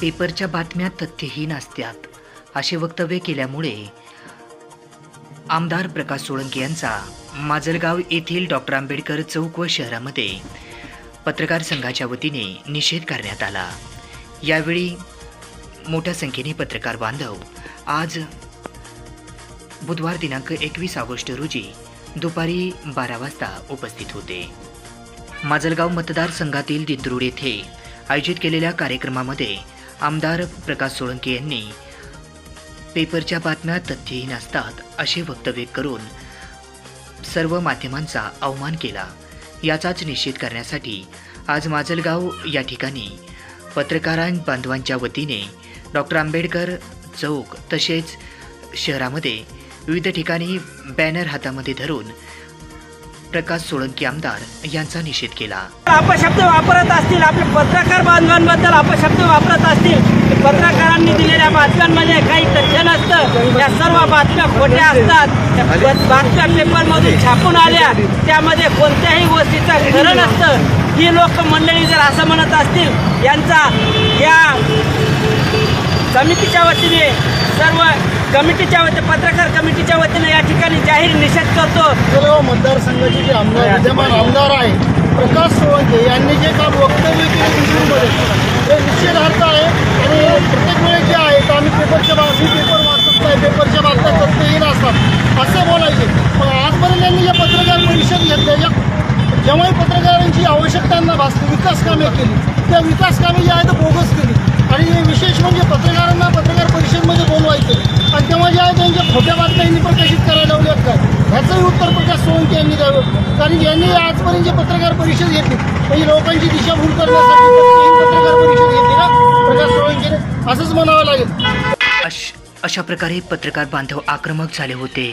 पेपरच्या बातम्या तथ्यहीन असतात असे वक्तव्य केल्यामुळे आमदार प्रकाश सोळंके यांचा माजलगाव येथील डॉक्टर आंबेडकर चौक व शहरामध्ये पत्रकार संघाच्या वतीने निषेध करण्यात आला। यावेळी मोठ्या संख्येने पत्रकार बांधव आज बुधवार दिनांक 21 ऑगस्ट रोजी दुपारी 12 वाजता उपस्थित होते। माजलगाव मतदारसंघातील दिंद्रुड येथे आयोजित केलेल्या कार्यक्रमामध्ये आमदार प्रकाश सोळंके यांनी पेपरच्या बातम्या तथ्यहीन असतात असे वक्तव्य करून सर्व माध्यमांचा अवमान केला। याचाच निषेध करण्यासाठी आज माजलगाव या ठिकाणी पत्रकार बांधवांच्या वतीने डॉक्टर आंबेडकर चौक तसेच शहरामध्ये विविध ठिकाणी बॅनर हातामध्ये धरून प्रकाश सोळंके आमदार यांचा निषेध केला। अपशब्द वापरत असतील, आपले पत्रकार बांधवांबद्दल अपशब्द वापरत असतील, पत्रकारांनी दिलेल्या बातम्यांमध्ये काही तथ्य नसतं, या सर्व बातम्या खोट्या असतात। बातम्या पेपरमधून छापून आल्या, त्यामध्ये कोणत्याही गोष्टीचं खरं नसतं। ही लोक मंडळी जर असं म्हणत असतील, यांचा या समितीच्या वतीने सर्व कमिटीच्या वतीने पत्रकार कमिटीच्या वतीने या ठिकाणी जाहीर निषेध करतो। मतदारसंघाचे जे आमदार विद्यमान आमदार आहे प्रकाश सोळंके यांनी जे काम वक्तव्य केले दिंडूरमध्ये ते निषेधार्थ आहे। आणि प्रत्येक वेळेस जे आहे तर आम्ही पेपर वाचत नाही, पेपरच्या बातम्या तथ्यहीन असतात असे बोलायचे। पण आजपर्यंत यांनी जे पत्रकार परिषद घेतल्या, जेव्हाही पत्रकारांची आवश्यकतांना भासली विकास कामे केली, त्या विकास कामे जी आहे तर बोगस केली। आणि विशेष म्हणजे पत्रकारांना पत्रकार परिषदमध्ये बोलवायचं आणि तेव्हा जे आहे त्यांच्या खोट्या बातम्या यांनी प्रकाशित करायला लावल्यात काय, ह्याचंही उत्तर प्रकाश सोळंके यांनी द्यावं। कारण यांनी आजपर्यंत जे पत्रकार परिषद घेतली म्हणजे लोकांची दिशाभूल करण्यासाठी पत्रकार परिषद घेतली ना प्रकाश सोळंकेने, असंच म्हणावं लागेल। अशा प्रकारे पत्रकार बांधव आक्रमक झाले होते।